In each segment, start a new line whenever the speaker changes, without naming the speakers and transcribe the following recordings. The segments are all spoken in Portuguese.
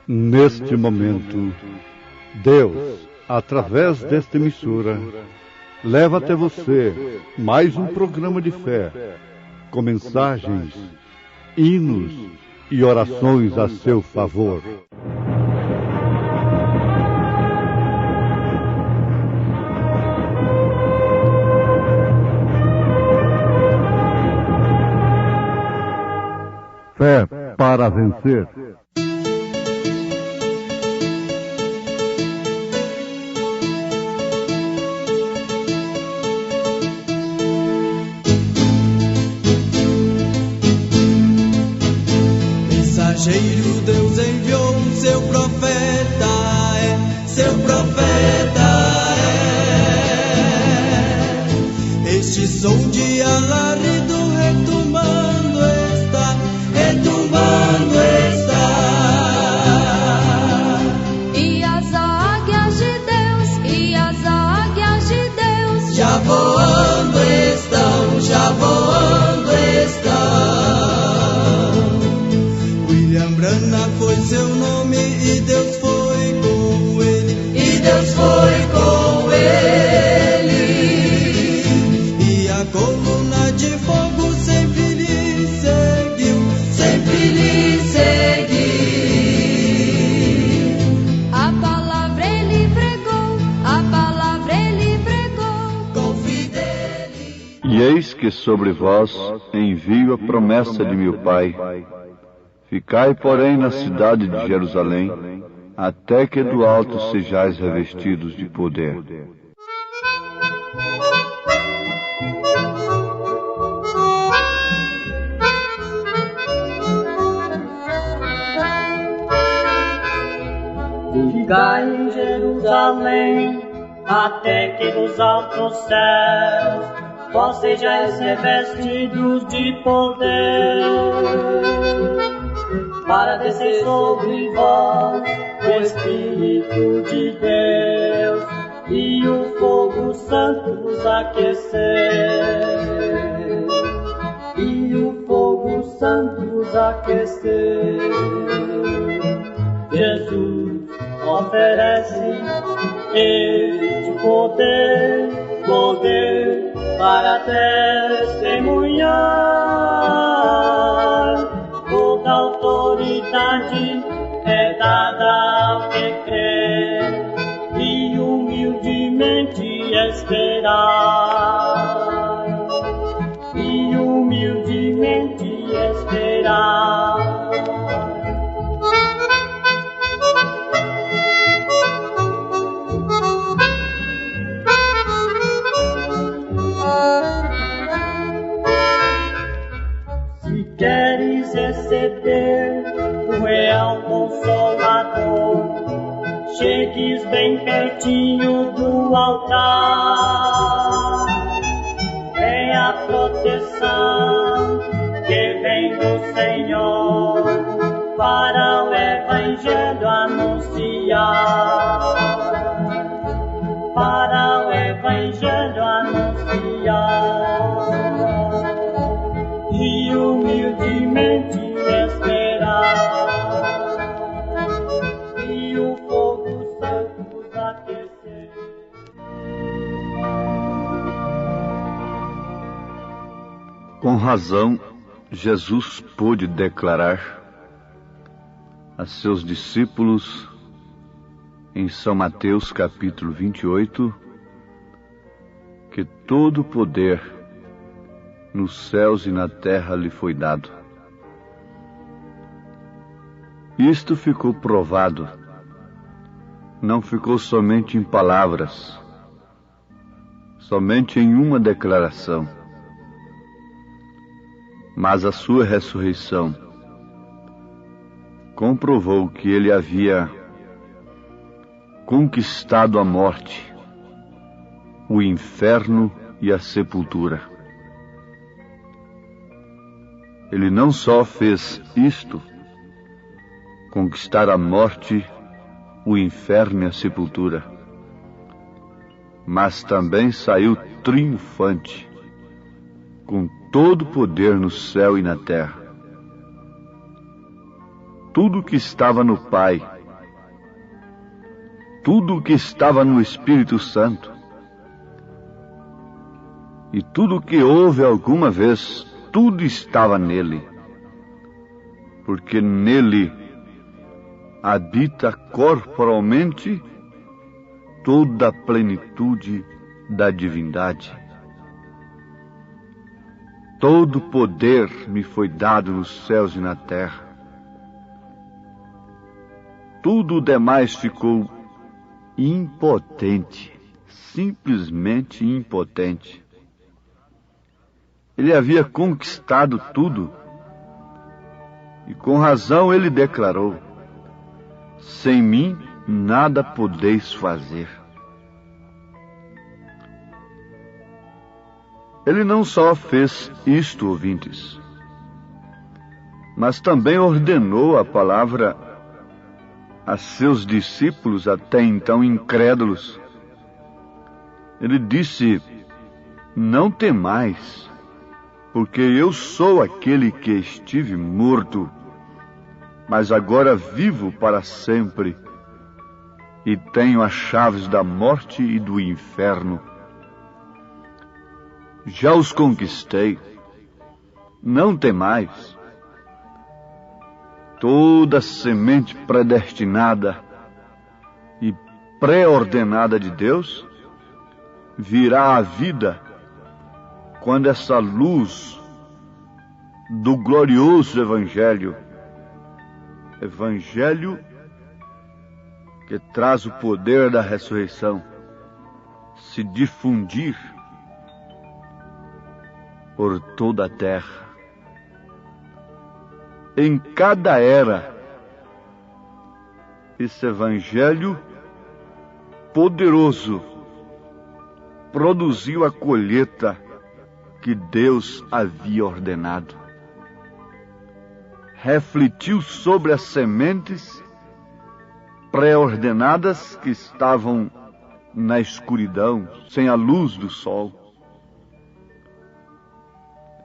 Neste momento, Deus, através desta emissora, leva até você mais um programa de fé, com mensagens, hinos e orações a seu favor. Fé para vencer.
Mensageiro, Deus enviou seu profeta, seu profeta Este som de alarido retumbando está, retumbando está.
E as águias de Deus, e as águias de Deus
já voando estão, já voando estão. William Branham foi seu nome e Deus foi com ele, e Deus foi com ele. E a coluna de fogo sempre lhe seguiu, sempre lhe seguiu.
A palavra ele pregou, a palavra ele pregou
com fidelidade.
E eis que sobre vós envio a promessa de meu Pai. Ficai, porém, na cidade de Jerusalém, até que do alto sejais revestidos de poder.
Ficai em Jerusalém, até que dos altos céus vós sejais revestidos de poder, para descer sobre vós o Espírito de Deus e o fogo santo vos aquecer, e o fogo santo vos aquecer. Jesus oferece este poder, poder para testemunhar. Toda autoridade é dada ao que crê e humildemente esperar, e humildemente esperar. Queres receber o real Consolador, chegues bem pertinho do altar. É a proteção que vem do Senhor para o Evangelho anunciar, para o Evangelho anunciar. E humildemente esperar, e o fogo santo vos aquecer.
Com razão, Jesus pôde declarar a seus discípulos em São Mateus capítulo 28 que todo o poder nos céus e na terra lhe foi dado. Isto ficou provado, não ficou somente em palavras, somente em uma declaração, mas a sua ressurreição comprovou que ele havia conquistado a morte, o inferno e a sepultura. Ele não só fez isto, conquistar a morte, o inferno e a sepultura, mas também saiu triunfante, com todo o poder no céu e na terra. Tudo que estava no Pai tudo o que estava no Espírito Santo. E tudo o que houve alguma vez, tudo estava nele. Porque nele habita corporalmente toda a plenitude da divindade. Todo poder me foi dado nos céus e na terra. Tudo o demais ficou impotente, simplesmente impotente. Ele havia conquistado tudo, e com razão ele declarou: sem mim nada podeis fazer. Ele não só fez isto, ouvintes, mas também ordenou a palavra a seus discípulos, até então incrédulos. Ele disse: não temais, porque eu sou aquele que estive morto, mas agora vivo para sempre, e tenho as chaves da morte e do inferno. Já os conquistei, não temais. Toda semente predestinada e pré-ordenada de Deus virá à vida quando essa luz do glorioso Evangelho que traz o poder da ressurreição, se difundir por toda a terra. Em cada era, esse Evangelho poderoso produziu a colheita que Deus havia ordenado. Refletiu sobre as sementes pré-ordenadas que estavam na escuridão, sem a luz do sol.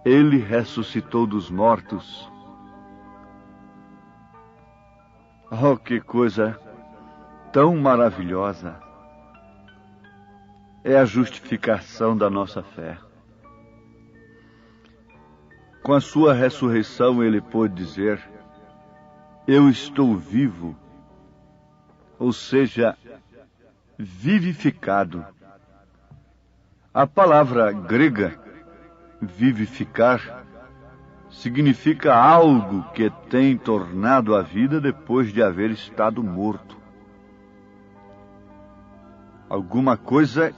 Ele ressuscitou dos mortos. Oh, que coisa tão maravilhosa é a justificação da nossa fé. Com a sua ressurreição, ele pôde dizer: eu estou vivo, ou seja, vivificado. A palavra grega vivificar significa algo que tem tornado a vida depois de haver estado morto. Alguma coisa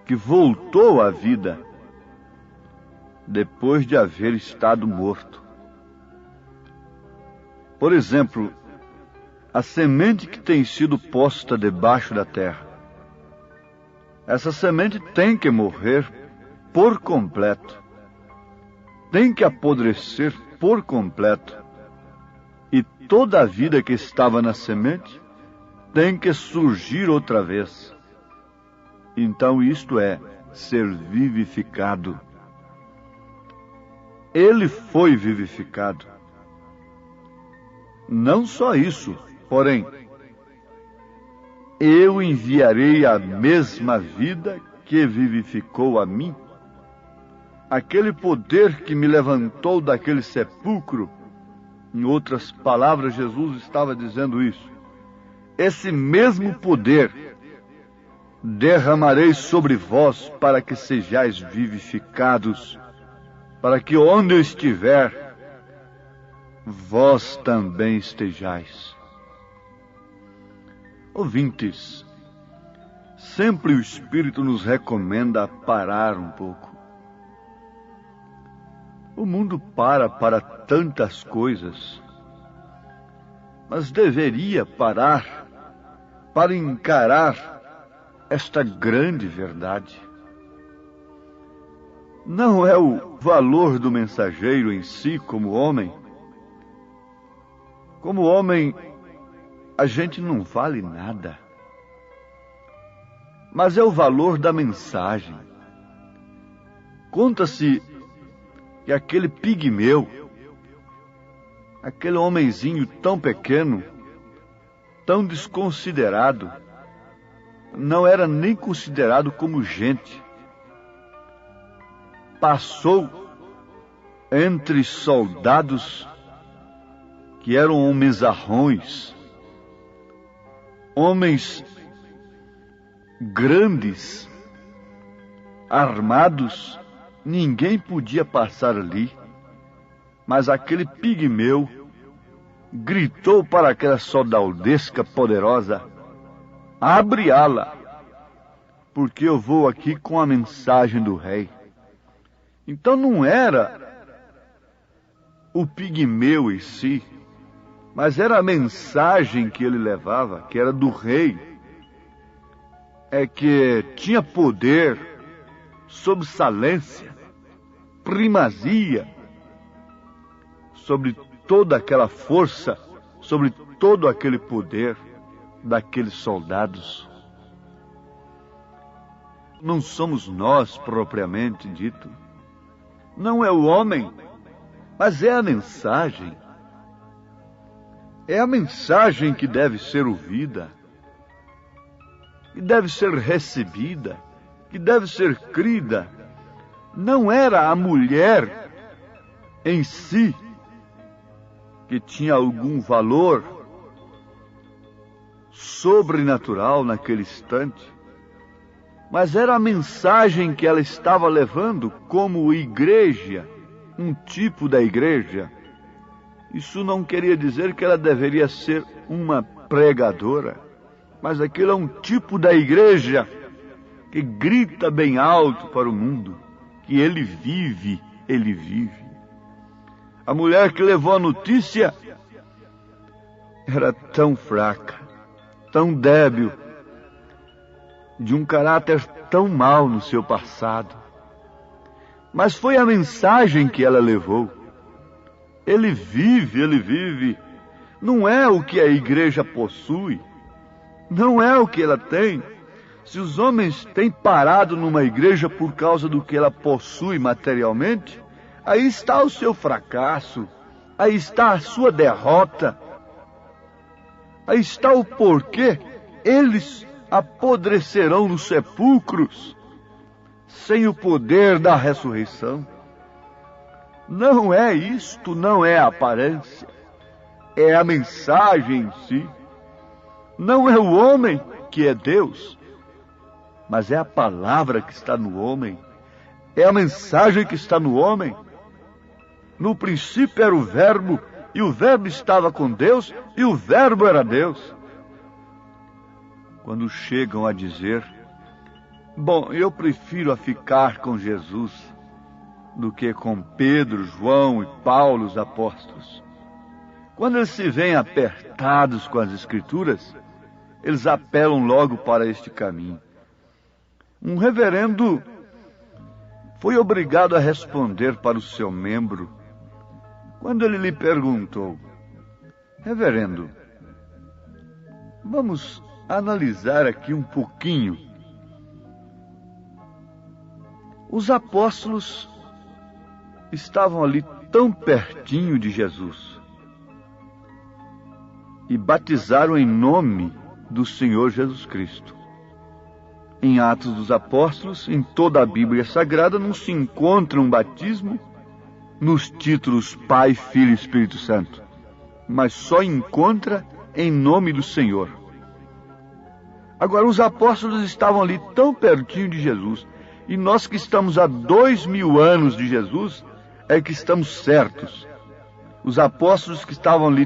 que voltou à vida depois de haver estado morto. Por exemplo, a semente que tem sido posta debaixo da terra. Essa semente tem que morrer por completo. Tem que apodrecer por completo. E toda a vida que estava na semente tem que surgir outra vez. Então isto é ser vivificado. Ele foi vivificado. Não só isso, porém, eu enviarei a mesma vida que vivificou a mim. Aquele poder que me levantou daquele sepulcro, em outras palavras, Jesus estava dizendo isso. Esse mesmo poder derramarei sobre vós para que sejais vivificados, para que onde eu estiver, vós também estejais. Ouvintes, sempre o Espírito nos recomenda parar um pouco. O mundo para tantas coisas, mas deveria parar para encarar esta grande verdade. Não é o valor do mensageiro em si como homem. Como homem, a gente não vale nada. Mas é o valor da mensagem. Conta-se que aquele pigmeu, aquele homenzinho tão pequeno, tão desconsiderado, não era nem considerado como gente. Passou entre soldados que eram homenzarrões, homens grandes, armados, ninguém podia passar ali. Mas aquele pigmeu gritou para aquela soldadesca poderosa: abre ala, porque eu vou aqui com a mensagem do rei. Então não era o pigmeu em si, mas era a mensagem que ele levava, que era do rei, que tinha poder, sobressalência, primazia sobre toda aquela força, sobre todo aquele poder daqueles soldados. Não somos nós propriamente dito, não é o homem, mas é a mensagem. É a mensagem que deve ser ouvida, que deve ser recebida, que deve ser crida. Não era a mulher em si que tinha algum valor sobrenatural naquele instante, mas era a mensagem que ela estava levando como igreja, um tipo da igreja. Isso não queria dizer que ela deveria ser uma pregadora, mas aquilo é um tipo da igreja que grita bem alto para o mundo que ele vive, ele vive. A mulher que levou a notícia era tão fraca, tão débil, de um caráter tão mau no seu passado. Mas foi a mensagem que ela levou. Ele vive, ele vive. Não é o que a igreja possui, não é o que ela tem. Se os homens têm parado numa igreja por causa do que ela possui materialmente, aí está o seu fracasso, aí está a sua derrota, aí está o porquê eles apodrecerão nos sepulcros sem o poder da ressurreição. Não é isto, não é a aparência, é a mensagem em si. Não é o homem que é Deus, mas é a palavra que está no homem, é a mensagem que está no homem. No princípio era o Verbo, e o Verbo estava com Deus, e o Verbo era Deus. Quando chegam a dizer, bom, eu prefiro a ficar com Jesus do que com Pedro, João e Paulo, os apóstolos. Quando eles se veem apertados com as Escrituras, eles apelam logo para este caminho. Um reverendo foi obrigado a responder para o seu membro, quando ele lhe perguntou, reverendo, vamos analisar aqui um pouquinho. Os apóstolos estavam ali tão pertinho de Jesus e batizaram em nome do Senhor Jesus Cristo. Em Atos dos Apóstolos, em toda a Bíblia Sagrada, não se encontra um batismo nos títulos Pai, Filho e Espírito Santo, mas só encontra em nome do Senhor. Agora, os apóstolos estavam ali tão pertinho de Jesus, e nós que estamos há 2000 anos de Jesus, é que estamos certos. Os apóstolos que estavam ali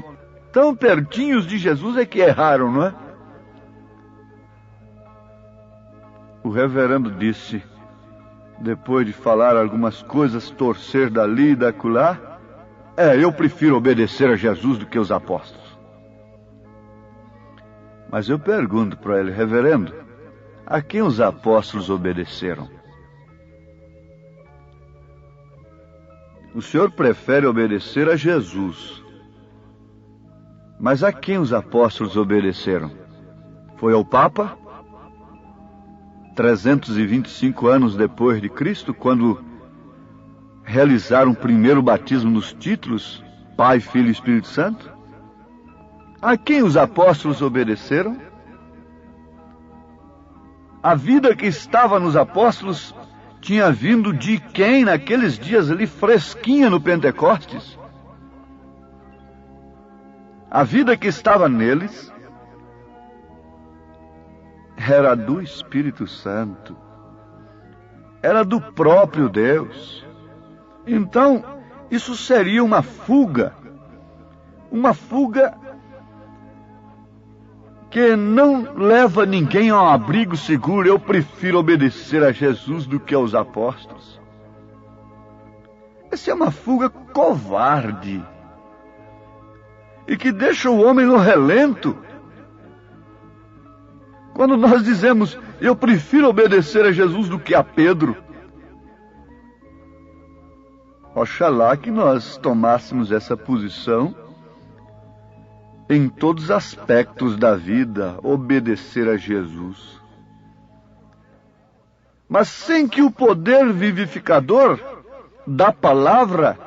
tão pertinhos de Jesus é que erraram, não é? O reverendo disse, depois de falar algumas coisas, torcer dali e daculá, eu prefiro obedecer a Jesus do que os apóstolos. Mas eu pergunto para ele, reverendo, a quem os apóstolos obedeceram? O senhor prefere obedecer a Jesus, mas a quem os apóstolos obedeceram? Foi ao Papa? 325 anos depois de Cristo, quando realizaram o primeiro batismo nos títulos Pai, Filho e Espírito Santo? a quem os apóstolos obedeceram? A vida que estava nos apóstolos tinha vindo de quem naqueles dias ali fresquinha no Pentecostes? A vida que estava neles era do Espírito Santo, era do próprio Deus. Então, isso seria uma fuga que não leva ninguém a um abrigo seguro. Eu prefiro obedecer a Jesus do que aos apóstolos. Essa é uma fuga covarde e que deixa o homem no relento. Quando nós dizemos, eu prefiro obedecer a Jesus do que a Pedro, oxalá que nós tomássemos essa posição em todos os aspectos da vida, obedecer a Jesus. Mas sem que o poder vivificador da palavra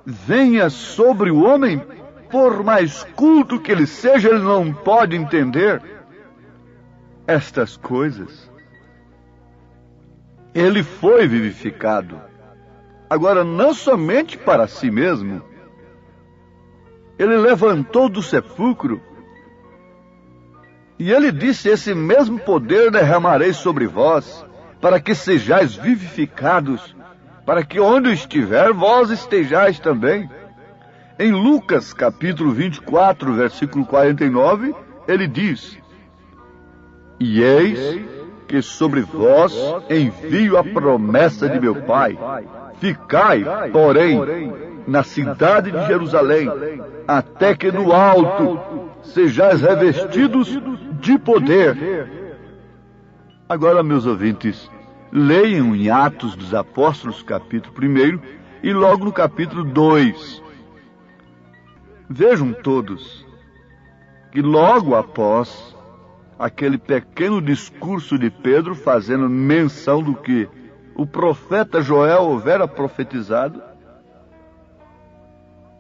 venha sobre o homem, por mais culto que ele seja, ele não pode entender estas coisas. Ele foi vivificado. Agora, não somente para si mesmo. Ele levantou do sepulcro e ele disse, esse mesmo poder derramarei sobre vós, para que sejais vivificados, para que onde eu estiver, vós estejais também. Em Lucas, capítulo 24, versículo 49, ele diz, e eis que sobre vós envio a promessa de meu Pai. Ficai, porém, na cidade de Jerusalém, até que no alto sejais revestidos de poder. Agora, meus ouvintes, leiam em Atos dos Apóstolos, capítulo 1, e logo no capítulo 2. Vejam todos que logo após aquele pequeno discurso de Pedro, fazendo menção do que o profeta Joel houvera profetizado,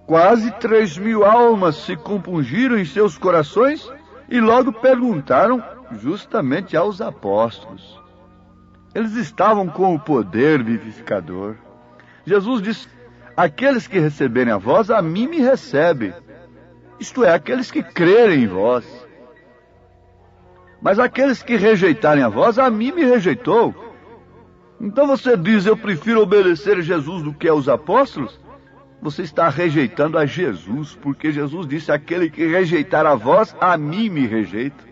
quase 3.000 almas se compungiram em seus corações e logo perguntaram justamente aos apóstolos. Eles estavam com o poder vivificador. Jesus disse, aqueles que receberem a vós, a mim me recebem. Isto é, aqueles que crerem em vós. Mas aqueles que rejeitarem a vós, a mim me rejeitou. Então você diz, eu prefiro obedecer a Jesus do que aos apóstolos? Você está rejeitando a Jesus, porque Jesus disse, aquele que rejeitar a vós, a mim me rejeita.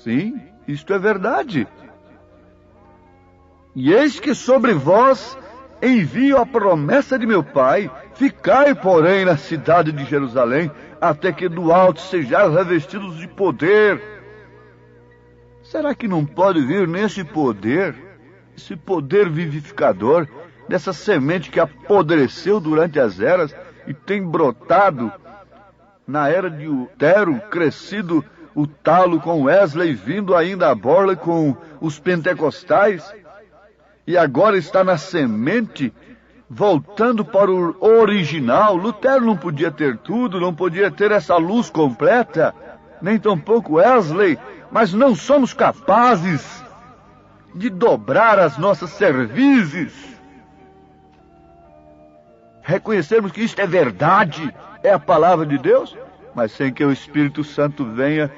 Sim, isto é verdade. E eis que sobre vós envio a promessa de meu Pai, ficai, porém, na cidade de Jerusalém, até que do alto sejais revestidos de poder. Será que não pode vir nesse poder, esse poder vivificador, dessa semente que apodreceu durante as eras e tem brotado na era de Lutero, crescido o talo com Wesley, vindo ainda a borla com os pentecostais, e agora está na semente, voltando para o original. Lutero não podia ter tudo, não podia ter essa luz completa, nem tampouco Wesley, mas não somos capazes de dobrar as nossas cervizes, reconhecermos que isto é verdade, é a palavra de Deus, mas sem que o Espírito Santo venha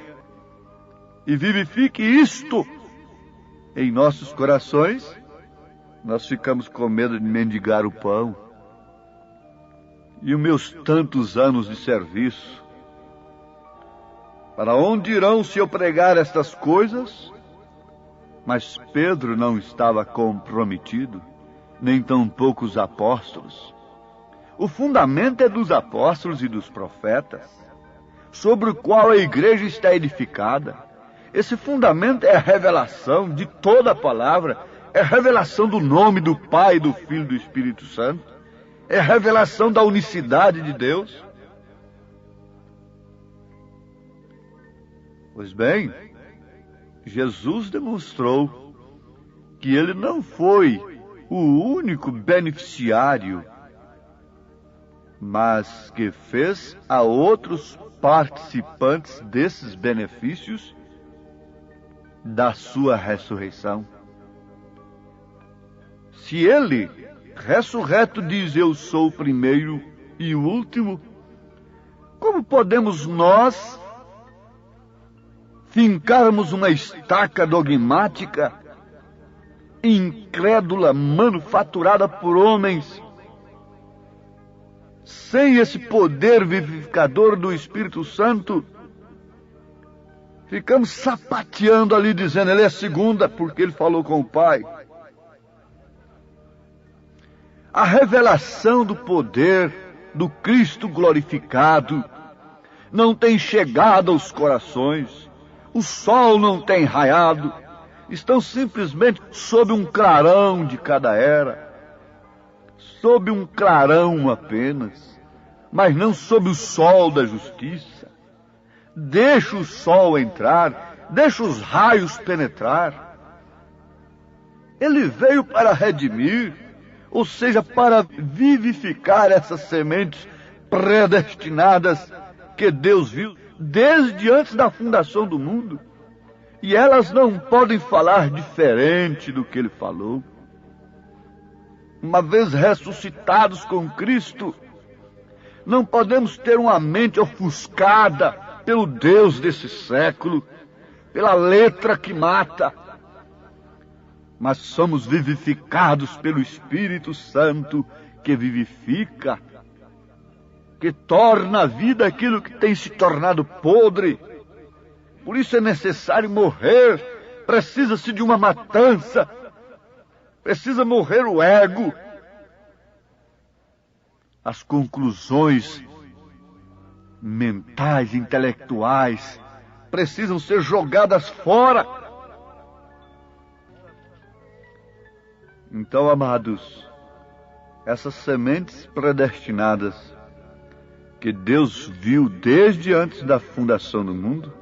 e vivifique isto em nossos corações, nós ficamos com medo de mendigar o pão. E os meus tantos anos de serviço, para onde irão se eu pregar estas coisas? Mas Pedro não estava comprometido, nem tampouco os apóstolos. O fundamento é dos apóstolos e dos profetas, sobre o qual a igreja está edificada. Esse fundamento é a revelação de toda a palavra, é a revelação do nome do Pai, do Filho e do Espírito Santo, é a revelação da unicidade de Deus. Pois bem, Jesus demonstrou que ele não foi o único beneficiário mas que fez a outros participantes desses benefícios da sua ressurreição. Se ele, ressurreto, diz: eu sou o primeiro e o último, como podemos nós fincarmos uma estaca dogmática, incrédula, manufaturada por homens, sem esse poder vivificador do Espírito Santo? Ficamos sapateando ali, dizendo: ele é segunda, porque ele falou com o Pai. A revelação do poder do Cristo glorificado não tem chegado aos corações. O sol não tem raiado. Estão simplesmente sob um clarão de cada era. Sob um clarão apenas, mas não sob o sol da justiça. Deixa o sol entrar, deixa os raios penetrar. Ele veio para redimir, ou seja, para vivificar essas sementes predestinadas que Deus viu desde antes da fundação do mundo. E elas não podem falar diferente do que ele falou. Uma vez ressuscitados com Cristo, não podemos ter uma mente ofuscada pelo Deus desse século, pela letra que mata, mas somos vivificados pelo Espírito Santo que vivifica, que torna a vida aquilo que tem se tornado podre. Por isso é necessário morrer, precisa-se de uma matança, precisa morrer o ego. As conclusões mentais, intelectuais, precisam ser jogadas fora. Então, amados, essas sementes predestinadas que Deus viu desde antes da fundação do mundo,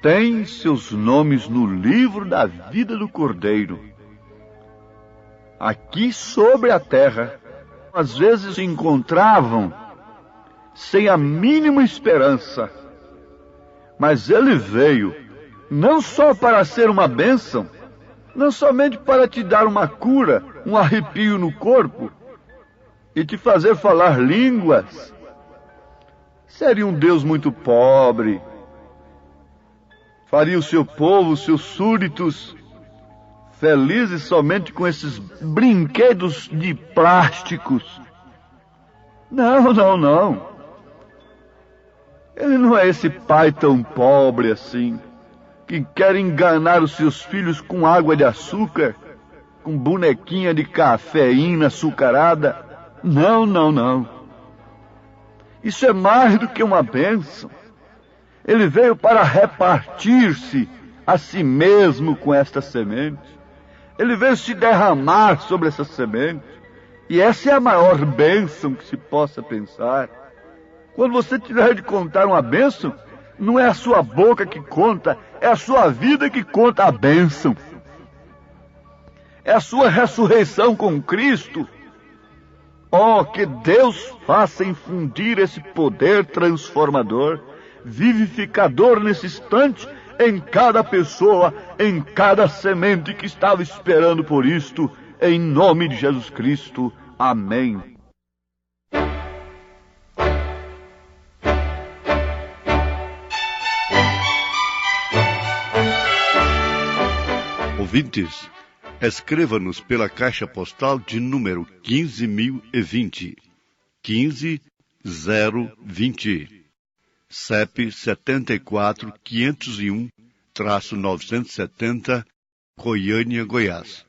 têm seus nomes no livro da vida do Cordeiro. Aqui sobre a terra, às vezes se encontravam sem a mínima esperança, mas ele veio não só para ser uma bênção, não somente para te dar uma cura, um arrepio no corpo e te fazer falar línguas. Seria um Deus muito pobre. Faria o seu povo, os seus súditos, felizes somente com esses brinquedos de plásticos. Não, não, não. Ele não é esse pai tão pobre assim, que quer enganar os seus filhos com água de açúcar, com bonequinha de cafeína açucarada. Não, não, não. Isso é mais do que uma bênção. Ele veio para repartir-se a si mesmo com esta semente. Ele veio se derramar sobre essa semente. E essa é a maior bênção que se possa pensar. Quando você tiver de contar uma bênção, não é a sua boca que conta, é a sua vida que conta a bênção. É a sua ressurreição com Cristo. Oh, que Deus faça infundir esse poder transformador, vivificador nesse instante, em cada pessoa, em cada semente que estava esperando por isto, em nome de Jesus Cristo. Amém.
Ouvintes, escreva-nos pela caixa postal de número 15.020, 15020, CEP 74.501-970, Goiânia, Goiás.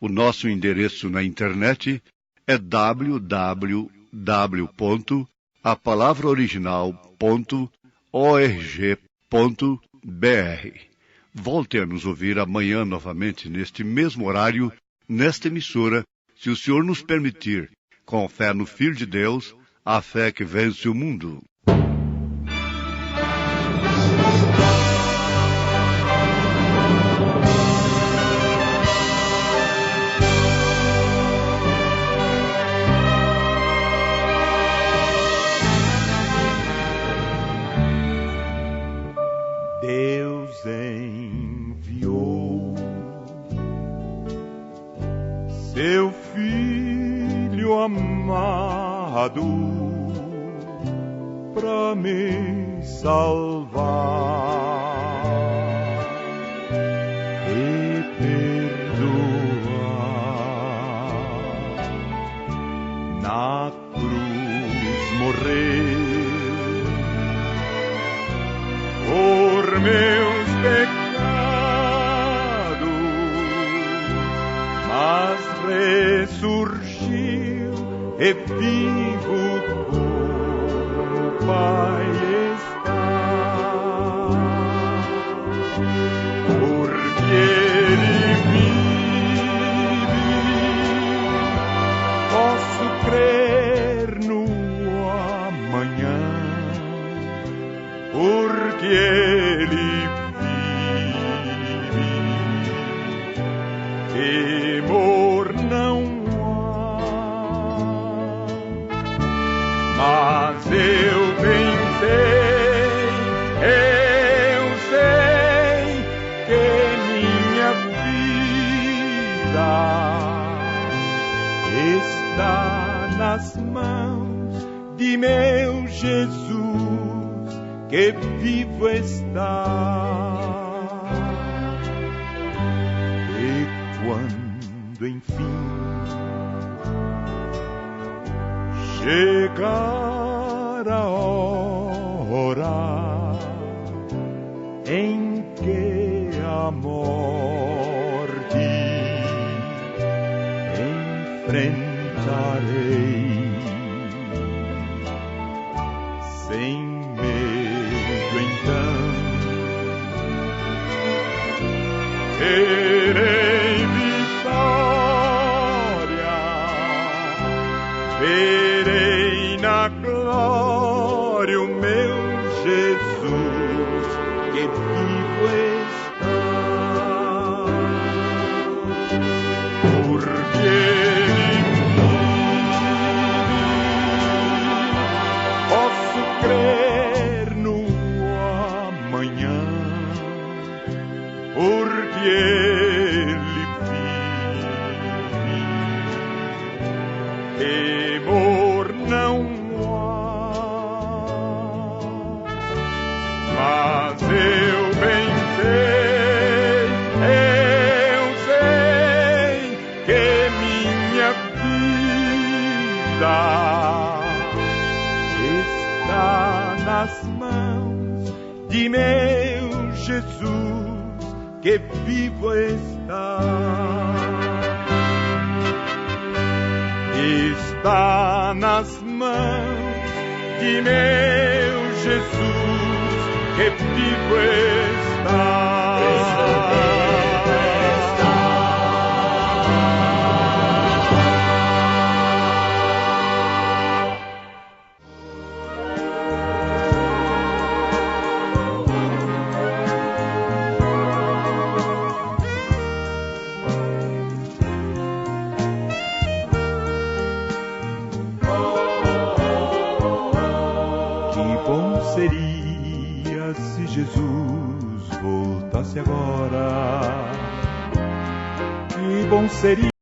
O nosso endereço na internet é www.apalavraoriginal.org.br. Volte a nos ouvir amanhã novamente neste mesmo horário, nesta emissora, se o Senhor nos permitir, com fé no Filho de Deus, a fé que vence o mundo.
lado pra me salvar e perdoar. Na cruz morreu por meus pecados, mas ressurgiu e vivo como o Pai está. Porque Ele vive, posso crer no amanhã. Porque Ele vive, temor não há. Mas eu bem sei que minha vida está nas mãos de meu Jesus, que vivo está. E quando enfim chegar a hora em que a morte enfrentarei, sem medo então terei vitória, verei na glória o meu Jesus, que vivo está. Porque Ele vive, posso crer no amanhã. Porque Ele vive, temor não há. Mas eu bem sei que minha vida está nas mãos de meu Jesus, que vivo está. Está nas mãos de meu Jesus, que vivo está. Seria se Jesus voltasse agora. Que bom seria